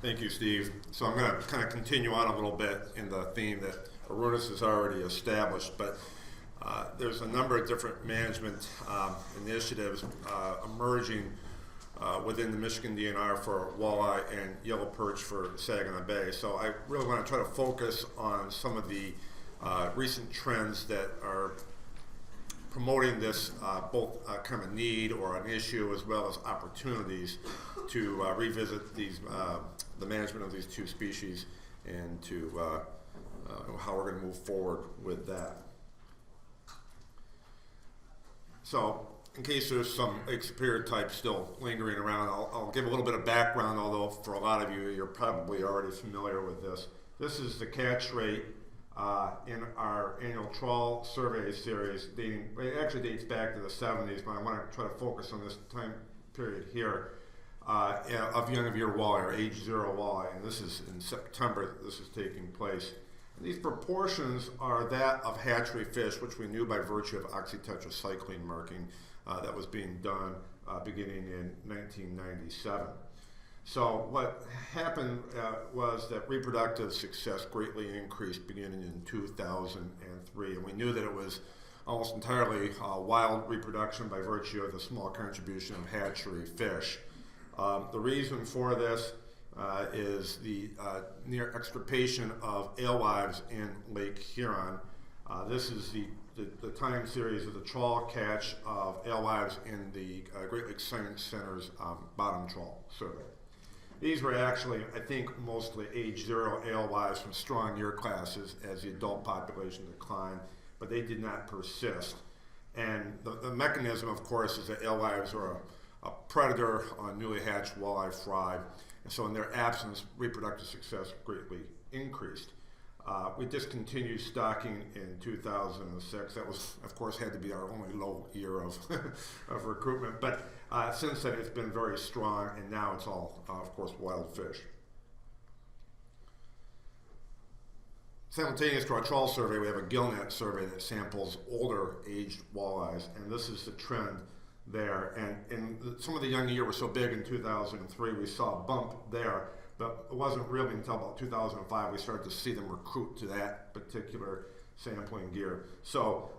Thank you, Steve. So I'm going to kind of continue on a little bit in the theme that Arunas has already established, but there's a number of different management initiatives emerging within the Michigan DNR for walleye and yellow perch for Saginaw Bay. So I really want to try to focus on some of the recent trends that are promoting this both kind of a need or an issue as well as opportunities to revisit these the management of these two species and to how we're going to move forward with that. So in case there's some Lake Superior type still lingering around, I'll give a little bit of background, although for a lot of you, you're probably already familiar with this. This is the catch rate in our annual trawl survey series. It actually dates back to the 70s, but I want to try to focus on this time period here of young of year walleye, or age 0 walleye, and this is in September that this is taking place. And these proportions are that of hatchery fish, which we knew by virtue of oxytetracycline marking that was being done beginning in 1997. So what happened was that reproductive success greatly increased beginning in 2003, and we knew that it was almost entirely wild reproduction by virtue of the small contribution of hatchery fish. The reason for this is the near extirpation of alewives in Lake Huron. This is the time series of the trawl catch of alewives in the Great Lakes Science Center's bottom trawl survey. These were actually, I think, mostly age 0 alewives from strong year classes as the adult population declined, but they did not persist. And the mechanism, of course, is that alewives are a predator on newly hatched walleye fry, and so in their absence, reproductive success greatly increased. We discontinued stocking in 2006. That was, of course, had to be our only low year of, of recruitment, but since then it's been very strong, and now it's all, of course, wild fish. Simultaneous to our trawl survey, we have a gillnet survey that samples older aged walleyes, and this is the trend there. And some of the young year were so big in 2003, we saw a bump there, but it wasn't really until about 2005 we started to see them recruit to that particular sampling gear. So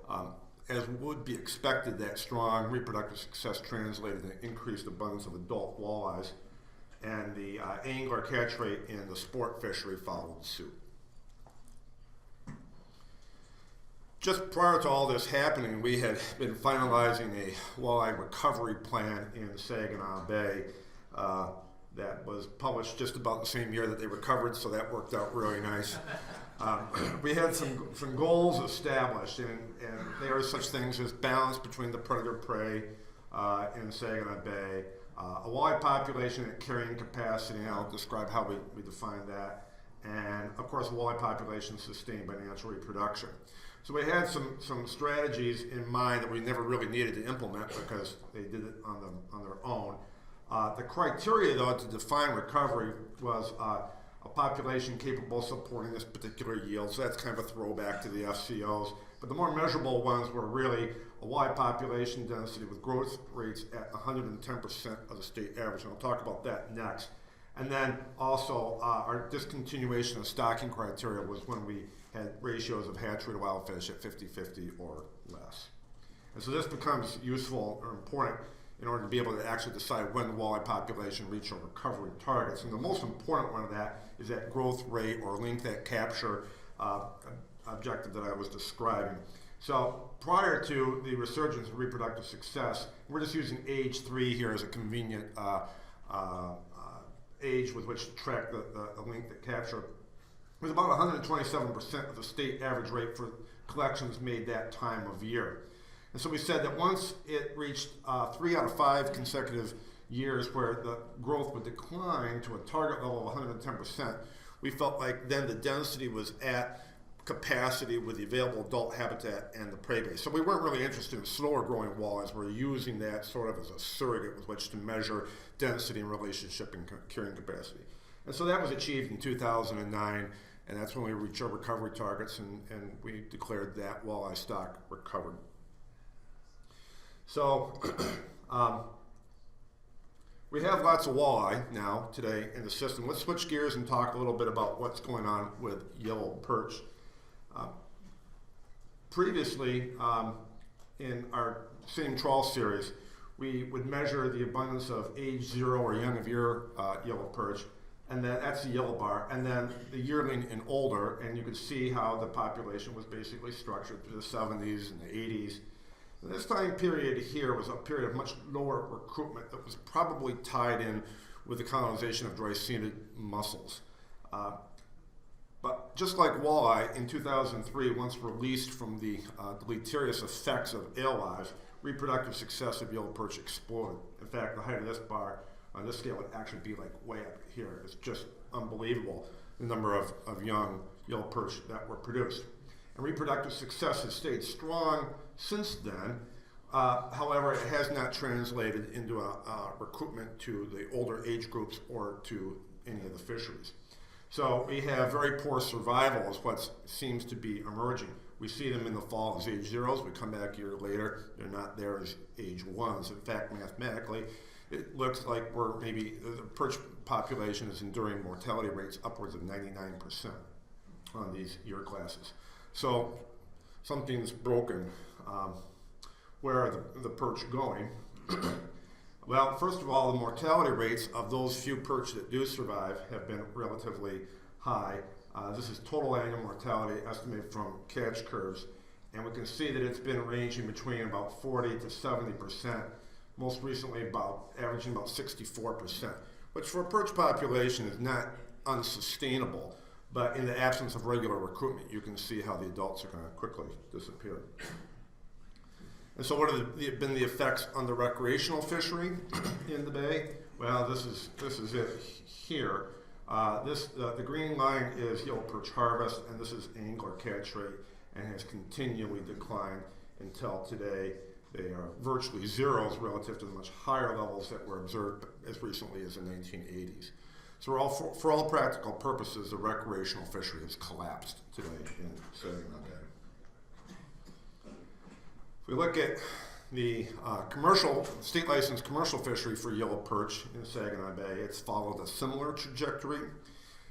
as would be expected, that strong reproductive success translated to increased abundance of adult walleyes, and the angler catch rate in the sport fishery followed suit. Just prior to all this happening, we had been finalizing a walleye recovery plan in Saginaw Bay that was published just about the same year that they recovered, so that worked out really nice. We had some goals established, and there are such things as balance between the predator-prey in Saginaw Bay, a walleye population at carrying capacity, and I'll describe how we define that, and of course a walleye population sustained by natural reproduction. So we had some strategies in mind that we never really needed to implement because they did it on their own. The criteria, though, to define recovery was a population capable of supporting this particular yield, so that's kind of a throwback to the FCOs. But the more measurable ones were really a walleye population density with growth rates at 110% of the state average, and I'll talk about that next. And then also our discontinuation of stocking criteria was when we had ratios of hatchery to wild fish at 50-50 or less. And so this becomes useful or important in order to be able to actually decide when the walleye population reach our recovery targets. And the most important one of that is that growth rate or length at capture objective that I was describing. So prior to the resurgence of reproductive success, we're just using age 3 here as a convenient age with which to track the length at capture. It was about 127% of the state average rate for collections made that time of year. And so we said that once it reached 3 out of 5 consecutive years where the growth would decline to a target level of 110%, we felt like then the density was at capacity with the available adult habitat and the prey base. So we weren't really interested in slower growing walleyes. We're using that sort of as a surrogate with which to measure density and relationship and carrying capacity. And so that was achieved in 2009, and that's when we reached our recovery targets, and we declared that walleye stock recovered. So We have lots of walleye now today in the system. Let's switch gears and talk a little bit about what's going on with yellow perch. Previously, in our same trawl series, we would measure the abundance of age 0 or young of year yellow perch, and then that's the yellow bar, and then the yearling and older, and you could see how the population was basically structured through the 70s and the 80s. And this time period here was a period of much lower recruitment that was probably tied in with the colonization of dry-seeded mussels. But just like walleye, in 2003, once released from the deleterious effects of alewives, reproductive success of yellow perch exploded. In fact, the height of this bar on this scale would actually be like way up here. It's just unbelievable, the number of young yellow perch that were produced. And reproductive success has stayed strong since then. However, it has not translated into a recruitment to the older age groups or to any of the fisheries. So we have very poor survival is what seems to be emerging. We see them in the fall as age 0s. We come back a year later, they're not there as age 1s. In fact, mathematically, it looks like we're maybe the perch population is enduring mortality rates upwards of 99% on these year classes. So something's broken. Where are the perch going? Well, first of all, the mortality rates of those few perch that do survive have been relatively high. This is total annual mortality estimated from catch curves, and we can see that it's been ranging between about 40 to 70%, most recently averaging about 64%, which for a perch population is not unsustainable, but in the absence of regular recruitment, you can see how the adults are going to quickly disappear. And so what have been the effects on the recreational fishery in the bay? Well, this is it here. The green line is yellow perch harvest, and this is angler catch rate, and has continually declined until today. They are virtually zeros relative to the much higher levels that were observed as recently as the 1980s. So for all practical purposes, the recreational fishery has collapsed today in Saginaw Bay. If we look at the state licensed commercial fishery for yellow perch in Saginaw Bay, it's followed a similar trajectory.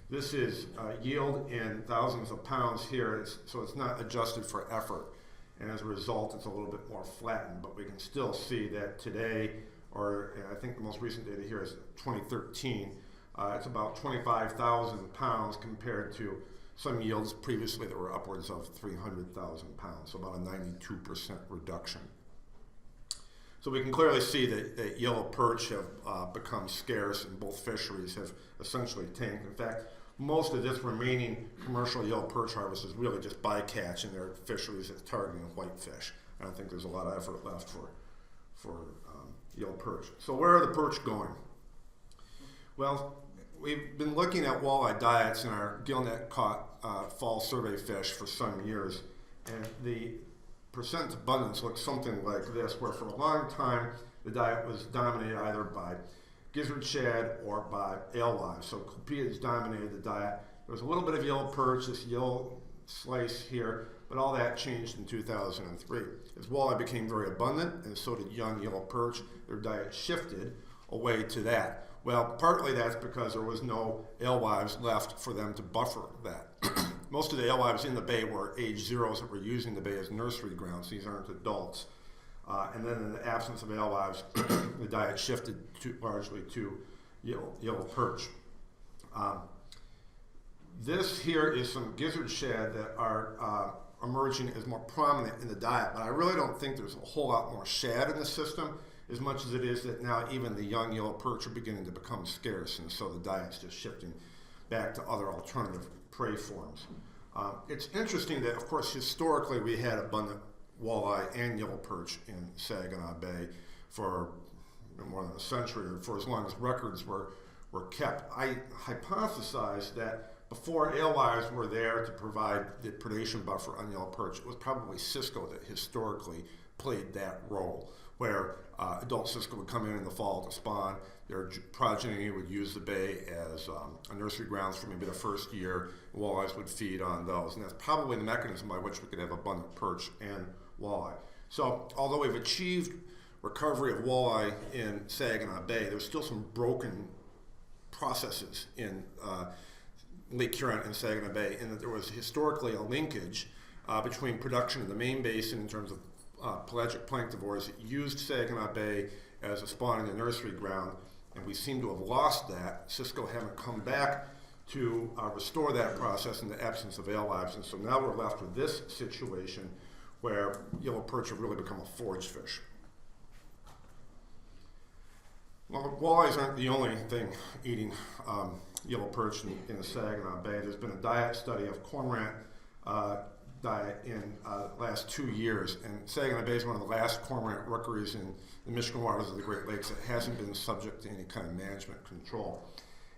This is yield in thousands of pounds here, so it's not adjusted for effort. And as a result, it's a little bit more flattened, but we can still see that today, or I think the most recent data here is 2013, it's about 25,000 pounds compared to some yields previously that were upwards of 300,000 pounds, so about a 92% reduction. So we can clearly see that yellow perch have become scarce, and both fisheries have essentially tanked. In fact, most of this remaining commercial yellow perch harvest is really just bycatch, and they're fisheries that's targeting whitefish. I don't think there's a lot of effort left for yellow perch. So where are the perch going? Well, we've been looking at walleye diets in our gillnet caught fall survey fish for some years, and the percent abundance looks something like this, where for a long time the diet was dominated either by gizzard shad or by alewives. So copias dominated the diet. There was a little bit of yellow perch, this yellow slice here, but all that changed in 2003. As walleye became very abundant, and so did young yellow perch, their diet shifted away to that. Well, partly that's because there was no alewives left for them to buffer that. Most of the alewives in the bay were age 0s that were using the bay as nursery grounds. These aren't adults. And then in the absence of alewives, the diet shifted largely to yellow perch. This here is some gizzard shad that are emerging as more prominent in the diet, but I really don't think there's a whole lot more shad in the system, as much as it is that now even the young yellow perch are beginning to become scarce, and so the diet's just shifting back to other alternative prey forms. It's interesting that, of course, historically we had abundant walleye and yellow perch in Saginaw Bay for more than a century, or for as long as records were kept. I hypothesize that before alewives were there to provide the predation buffer on yellow perch, it was probably cisco that historically played that role, where adult cisco would come in the fall to spawn. Their progeny would use the bay as a nursery grounds for maybe the first year. Walleyes would feed on those, and that's probably the mechanism by which we could have abundant perch and walleye. So although we've achieved recovery of walleye in Saginaw Bay, there was still some broken processes in Lake Huron and Saginaw Bay, and that there was historically a linkage between production in the main basin in terms of pelagic planktivores that used Saginaw Bay as a spawning and nursery ground, and we seem to have lost that. Cisco haven't come back to restore that process in the absence of alewives, and so now we're left with this situation where yellow perch have really become a forage fish. Well, walleyes aren't the only thing eating yellow perch in the Saginaw Bay. There's been a diet study of cormorant diet in the last 2 years, and Saginaw Bay is one of the last cormorant rookeries in the Michigan waters of the Great Lakes that hasn't been subject to any kind of management control.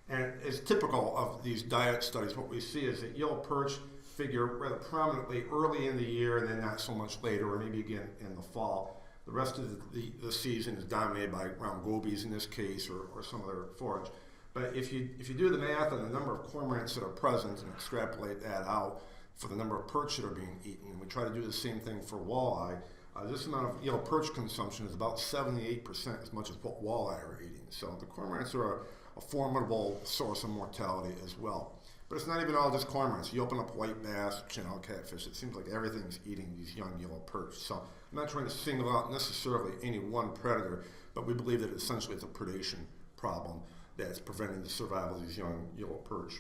And as typical of these diet studies, what we see is that yellow perch figure rather prominently early in the year and then not so much later, or maybe again in the fall. The rest of the season is dominated by round gobies in this case, or some other forage. But if you do the math on the number of cormorants that are present and extrapolate that out for the number of perch that are being eaten, and we try to do the same thing for walleye, this amount of yellow perch consumption is about 78% as much as what walleye are eating. So the cormorants are a formidable source of mortality as well. But it's not even all just cormorants. You open up white bass, channel catfish, it seems like everything's eating these young yellow perch. So I'm not trying to single out necessarily any one predator, but we believe that essentially it's a predation problem that's preventing the survival of these young yellow perch.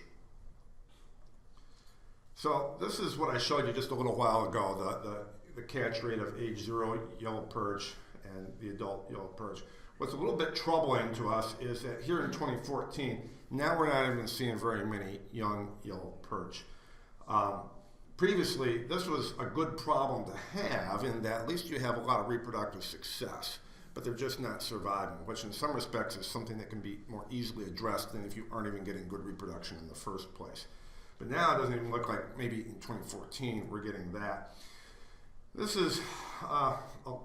So this is what I showed you just a little while ago, the catch rate of age 0 yellow perch and the adult yellow perch. What's a little bit troubling to us is that here in 2014, now we're not even seeing very many young yellow perch. Previously, this was a good problem to have in that at least you have a lot of reproductive success, but they're just not surviving, which in some respects is something that can be more easily addressed than if you aren't even getting good reproduction in the first place. But now it doesn't even look like maybe in 2014 we're getting that. This is a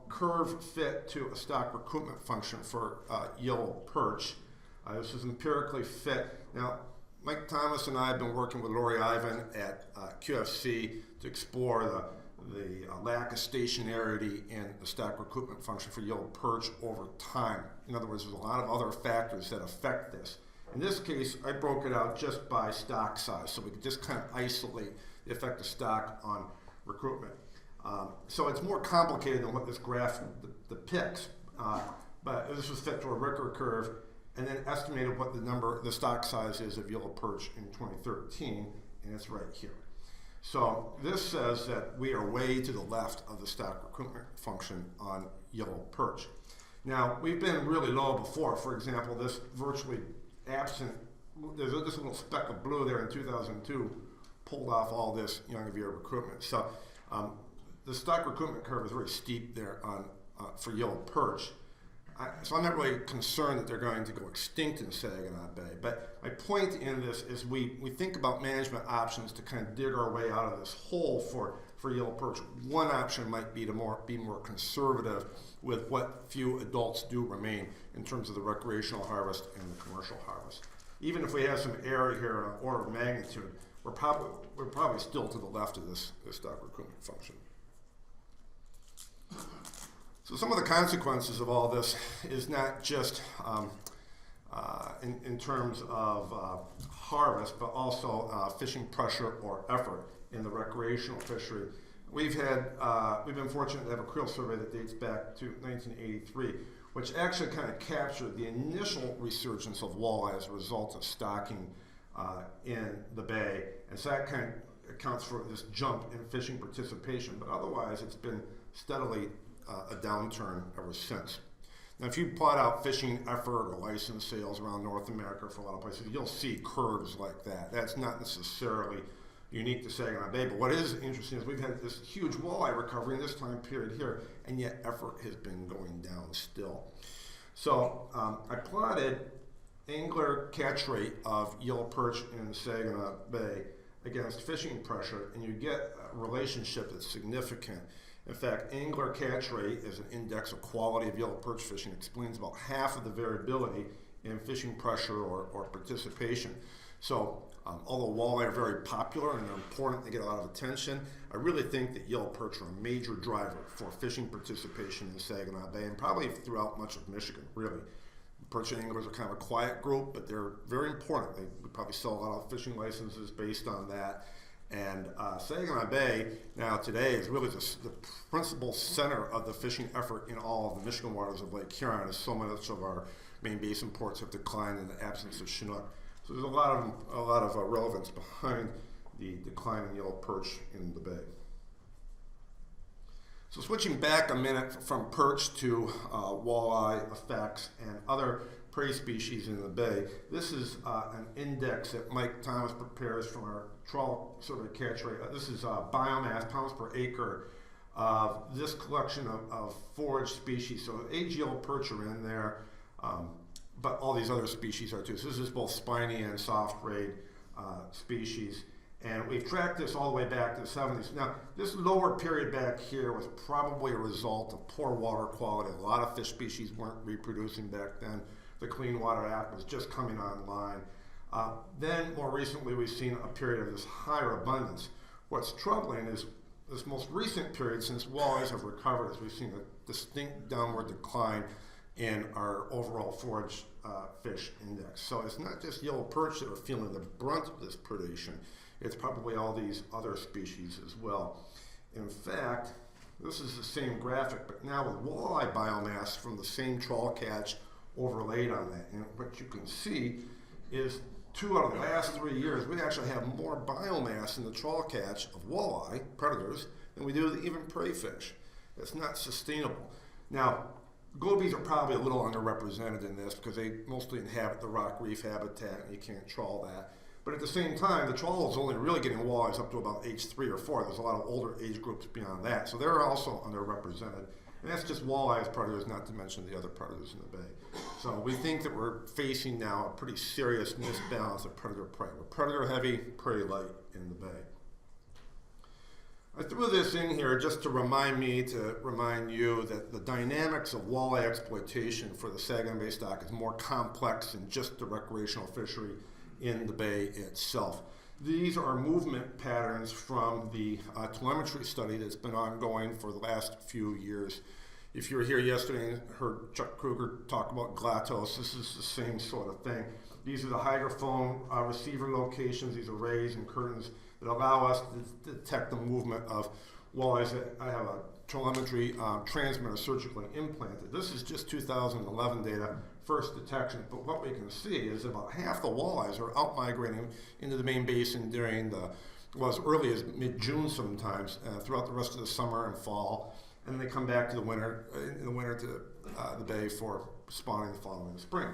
curve fit to a stock recoupment function for yellow perch. This is empirically fit. Now, Mike Thomas and I have been working with Lori Ivan at QFC to explore the lack of stationarity in the stock recoupment function for yellow perch over time. In other words, there's a lot of other factors that affect this. In this case, I broke it out just by stock size, so we could just kind of isolate the effect of stock on recruitment. So it's more complicated than what this graph depicts, but this was fit to a Ricker curve and then estimated what the stock size is of yellow perch in 2013, and it's right here. So this says that we are way to the left of the stock recruitment function on yellow perch. Now, we've been really low before. For example, this virtually absent, there's this little speck of blue there in 2002, pulled off all this young of year recruitment. So the stock recruitment curve is very steep there for yellow perch. So I'm not really concerned that they're going to go extinct in Saginaw Bay. But my point in this is we think about management options to kind of dig our way out of this hole for yellow perch. One option might be to be more conservative with what few adults do remain in terms of the recreational harvest and the commercial harvest. Even if we have some error here in an order of magnitude, we're probably still to the left of this stock recruitment function. So some of the consequences of all this is not just in terms of harvest, but also fishing pressure or effort in the recreational fishery. We've been fortunate to have a creel survey that dates back to 1983, which actually kind of captured the initial resurgence of walleye as a result of stocking in the bay. And so that kind of accounts for this jump in fishing participation, but otherwise it's been steadily a downturn ever since. Now, if you plot out fishing effort or license sales around North America for a lot of places, you'll see curves like that. That's not necessarily unique to Saginaw Bay, but what is interesting is we've had this huge walleye recovery in this time period here, and yet effort has been going down still. So I plotted angler catch rate of yellow perch in Saginaw Bay against fishing pressure, and you get a relationship that's significant. In fact, angler catch rate is an index of quality of yellow perch fishing. It explains about half of the variability in fishing pressure or participation. So Although walleye are very popular and they're important, they get a lot of attention, I really think that yellow perch are a major driver for fishing participation in Saginaw Bay and probably throughout much of Michigan, really. Perch anglers are kind of a quiet group, but they're very important. We probably sell a lot of fishing licenses based on that. And Saginaw Bay now today is really the principal center of the fishing effort in all of the Michigan waters of Lake Huron, as so much of our main basin ports have declined in the absence of Chinook. So there's a lot of relevance behind the decline in yellow perch in the bay. So switching back a minute from perch to walleye effects and other prey species in the bay, this is an index that Mike Thomas prepares from our trawl survey catch rate. This is biomass, pounds per acre, of this collection of forage species. So age yellow perch are in there, but all these other species are too. So this is both spiny and soft-rayed species. And we've tracked this all the way back to the 70s. Now, this lower period back here was probably a result of poor water quality. A lot of fish species weren't reproducing back then. The Clean Water Act was just coming online. Then, more recently, we've seen a period of this higher abundance. What's troubling is this most recent period, since walleyes have recovered, is we've seen a distinct downward decline in our overall forage fish index. So it's not just yellow perch that are feeling the brunt of this predation. It's probably all these other species as well. In fact, this is the same graphic, but now with walleye biomass from the same trawl catch overlaid on that. And what you can see is 2 out of the last 3 years, we actually have more biomass in the trawl catch of walleye, predators, than we do even prey fish. That's not sustainable. Now, gobies are probably a little underrepresented in this because they mostly inhabit the rock reef habitat and you can't trawl that. But at the same time, the trawl is only really getting walleyes up to about age 3 or 4. There's a lot of older age groups beyond that. So they're also underrepresented. And that's just walleyes predators, not to mention the other predators in the bay. So we think that we're facing now a pretty serious misbalance of predator-prey. We're predator heavy, prey light in the bay. I threw this in here just to remind you that the dynamics of walleye exploitation for the Saginaw Bay stock is more complex than just the recreational fishery in the bay itself. These are movement patterns from the telemetry study that's been ongoing for the last few years. If you were here yesterday and heard Chuck Kruger talk about GLaTOS, this is the same sort of thing. These are the hydrophone receiver locations, these arrays and curtains that allow us to detect the movement of walleyes that I have a telemetry transmitter surgically implanted. This is just 2011 data, first detection, but what we can see is about half the walleyes are out migrating into the main basin during as early as mid-June sometimes, throughout the rest of the summer and fall, and they come back to in the winter to the bay for spawning the following spring.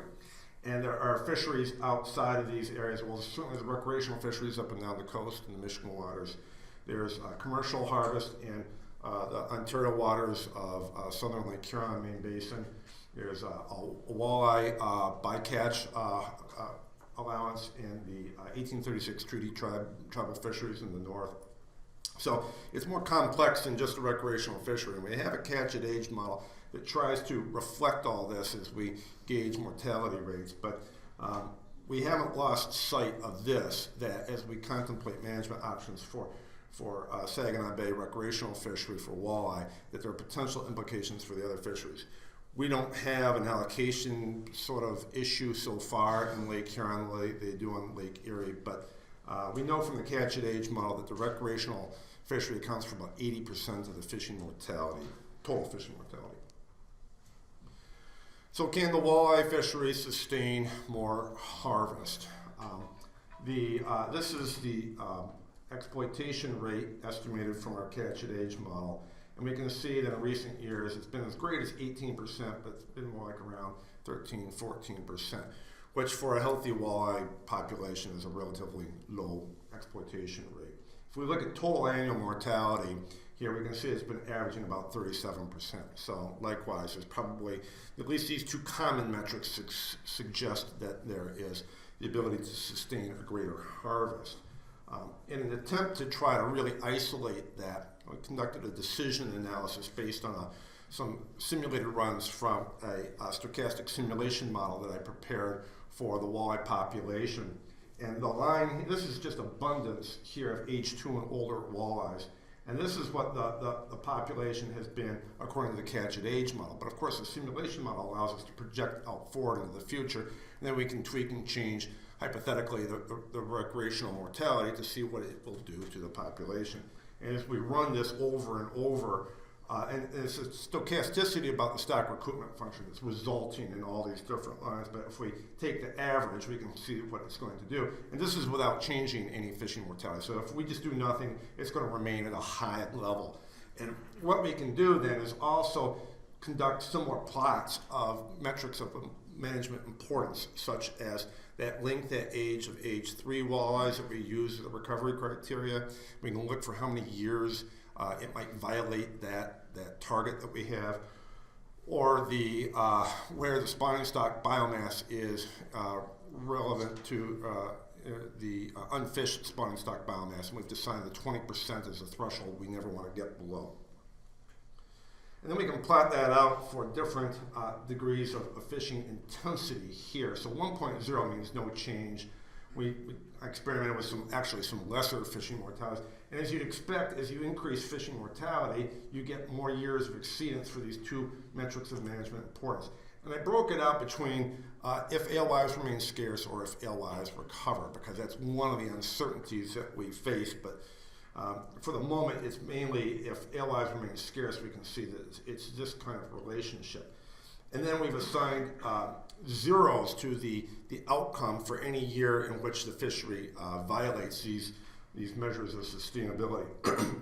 And there are fisheries outside of these areas. Well, certainly the recreational fisheries up and down the coast in the Michigan waters. There's commercial harvest in the Ontario waters of southern Lake Huron main basin. There's a walleye bycatch allowance in the 1836 treaty tribal fisheries in the north. So it's more complex than just a recreational fishery. And we have a catch at age model that tries to reflect all this as we gauge mortality rates. But we haven't lost sight of this, that as we contemplate management options for Saginaw Bay recreational fishery for walleye, that there are potential implications for the other fisheries. We don't have an allocation sort of issue so far in Lake Huron like they do on Lake Erie, but we know from the catch at age model that the recreational fishery accounts for about 80% of the fishing mortality, total fishing mortality. So can the walleye fishery sustain more harvest? This is the exploitation rate estimated from our catch at age model. And we can see that in recent years it's been as great as 18%, but it's been more like around 13, 14%, which for a healthy walleye population is a relatively low exploitation rate. If we look at total annual mortality, here we can see it's been averaging about 37%. So likewise, there's probably, at least these two common metrics suggest that there is the ability to sustain a greater harvest. In an attempt to try to really isolate that, we conducted a decision analysis based on some simulated runs from a stochastic simulation model that I prepared for the walleye population. And the line, this is just abundance here of H2 and older walleyes. And this is what the population has been according to the catch at age model. But of course, the simulation model allows us to project out forward into the future, and then we can tweak and change, hypothetically, the recreational mortality to see what it will do to the population. And as we run this over and over, and it's a stochasticity about the stock recoupment function that's resulting in all these different lines, but if we take the average, we can see what it's going to do. And this is without changing any fishing mortality. So if we just do nothing, it's going to remain at a high level. And what we can do then is also conduct similar plots of metrics of management importance, such as that length at age of age 3 walleyes that we use as the recovery criteria. We can look for how many years it might violate that target that we have, or the where the spawning stock biomass is relevant to the unfished spawning stock biomass, and we've decided that 20% is a threshold we never want to get below. And then we can plot that out for different degrees of fishing intensity here. So 1.0 means no change. We experimented with some lesser fishing mortalities. And as you'd expect, as you increase fishing mortality, you get more years of exceedance for these two metrics of management importance. And I broke it out between if alewives remain scarce or if alewives recover, because that's one of the uncertainties that we face. But for the moment, it's mainly if alewives remain scarce, we can see that it's this kind of relationship. And then we've assigned zeros to the outcome for any year in which the fishery violates these measures of sustainability.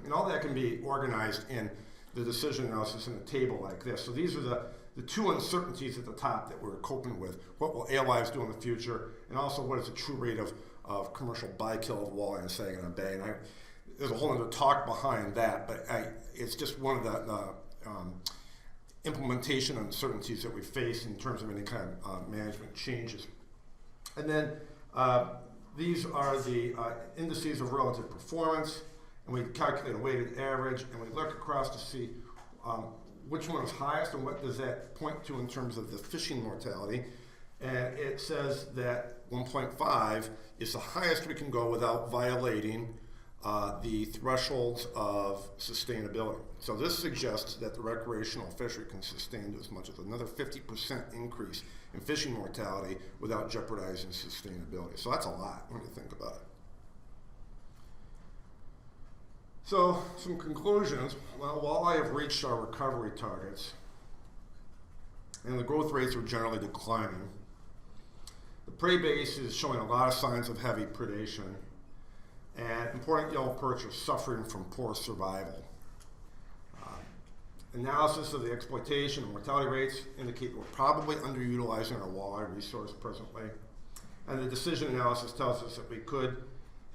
And all that can be organized in the decision analysis in a table like this. So these are the two uncertainties at the top that we're coping with. What will alewives do in the future, and also what is the true rate of commercial buy-kill of walleye in Saginaw Bay. And there's a whole other talk behind that, but it's just one of the implementation uncertainties that we face in terms of any kind of management changes. And then these are the indices of relative performance, and we calculate a weighted average, and we look across to see which one is highest and what does that point to in terms of the fishing mortality. And it says that 1.5 is the highest we can go without violating the thresholds of sustainability. So this suggests that the recreational fishery can sustain as much as another 50% increase in fishing mortality without jeopardizing sustainability. So that's a lot when you think about it. So some conclusions. Well, walleye have reached our recovery targets, and the growth rates are generally declining. The prey base is showing a lot of signs of heavy predation, and important yellow perch are suffering from poor survival. Analysis of the exploitation and mortality rates indicate that we're probably underutilizing our walleye resource presently. And the decision analysis tells us that we could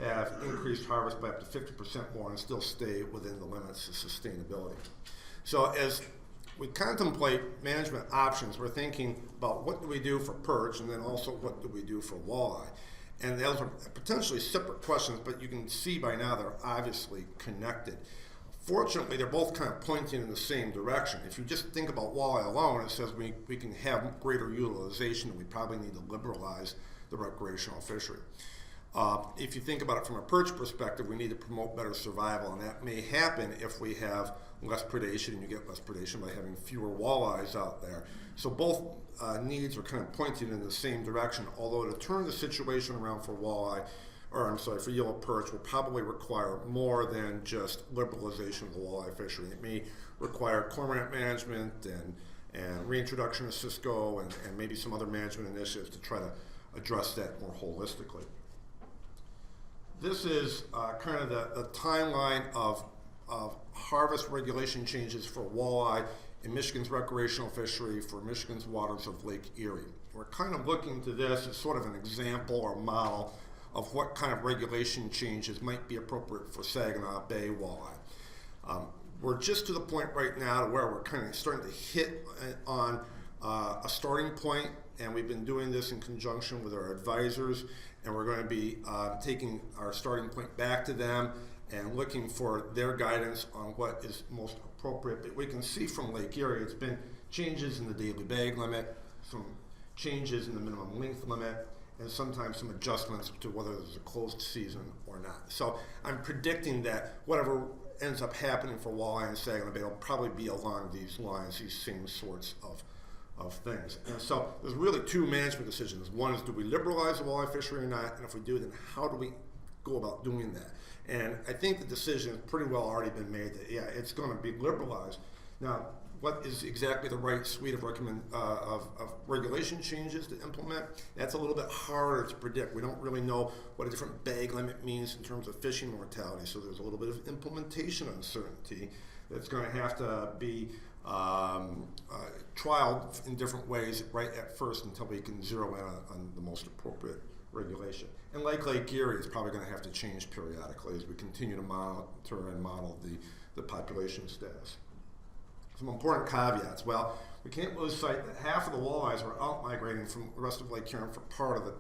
have increased harvest by up to 50% more and still stay within the limits of sustainability. So as we contemplate management options, we're thinking about what do we do for perch, and then also what do we do for walleye. And those are potentially separate questions, but you can see by now they're obviously connected. Fortunately, they're both kind of pointing in the same direction. If you just think about walleye alone, it says we can have greater utilization, and we probably need to liberalize the recreational fishery. If you think about it from a perch perspective, we need to promote better survival, and that may happen if we have less predation, and you get less predation by having fewer walleyes out there. So both needs are kind of pointing in the same direction, although to turn the situation around for walleye, or I'm sorry, for yellow perch will probably require more than just liberalization of the walleye fishery. It may require cormorant management and reintroduction of Cisco and maybe some other management initiatives to try to address that more holistically. This is kind of the timeline of harvest regulation changes for walleye in Michigan's recreational fishery for Michigan's waters of Lake Erie. We're kind of looking to this as sort of an example or model of what kind of regulation changes might be appropriate for Saginaw Bay walleye. We're just to the point right now to where we're kind of starting to hit on a starting point, and we've been doing this in conjunction with our advisors, and we're going to be taking our starting point back to them and looking for their guidance on what is most appropriate. But we can see from Lake Erie, it's been changes in the daily bag limit, some changes in the minimum length limit, and sometimes some adjustments to whether there's a closed season or not. So I'm predicting that whatever ends up happening for walleye and Saginaw Bay will probably be along these lines, these same sorts of things. And so there's really two management decisions. One is, do we liberalize the walleye fishery or not? And if we do, then how do we go about doing that? And I think the decision has pretty well already been made that, yeah, it's going to be liberalized. Now, what is exactly the right suite of regulation changes to implement? That's a little bit harder to predict. We don't really know what a different bag limit means in terms of fishing mortality, so there's a little bit of implementation uncertainty that's going to have to be trialed in different ways right at first until we can zero in on the most appropriate regulation. And like Lake Erie, it's probably going to have to change periodically as we continue to monitor and model the population status. Some important caveats. Well, we can't lose sight that half of the walleyes are out migrating from the rest of Lake Huron for part of the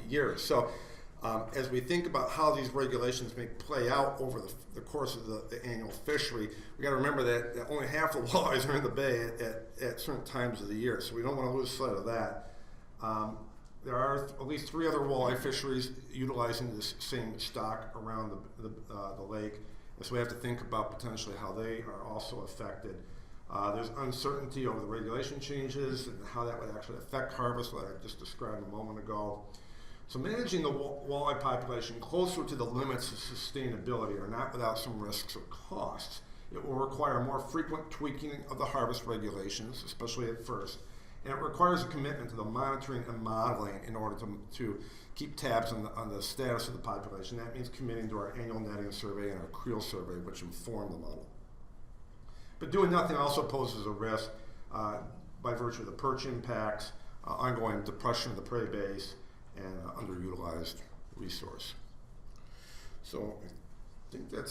year. So as we think about how these regulations may play out over the course of the annual fishery, we got to remember that only half the walleyes are in the bay at certain times of the year. So we don't want to lose sight of that. There are at least 3 other walleye fisheries utilizing this same stock around the lake. And so we have to think about potentially how they are also affected. There's uncertainty over the regulation changes and how that would actually affect harvest, like I just described a moment ago. So managing the walleye population closer to the limits of sustainability are not without some risks or costs. It will require more frequent tweaking of the harvest regulations, especially at first, and it requires a commitment to the monitoring and modeling in order to keep tabs on the status of the population. That means committing to our annual netting survey and our creel survey, which inform the model. But doing nothing also poses a risk by virtue of the perch impacts, ongoing depression of the prey base, and underutilized resource. So I think that's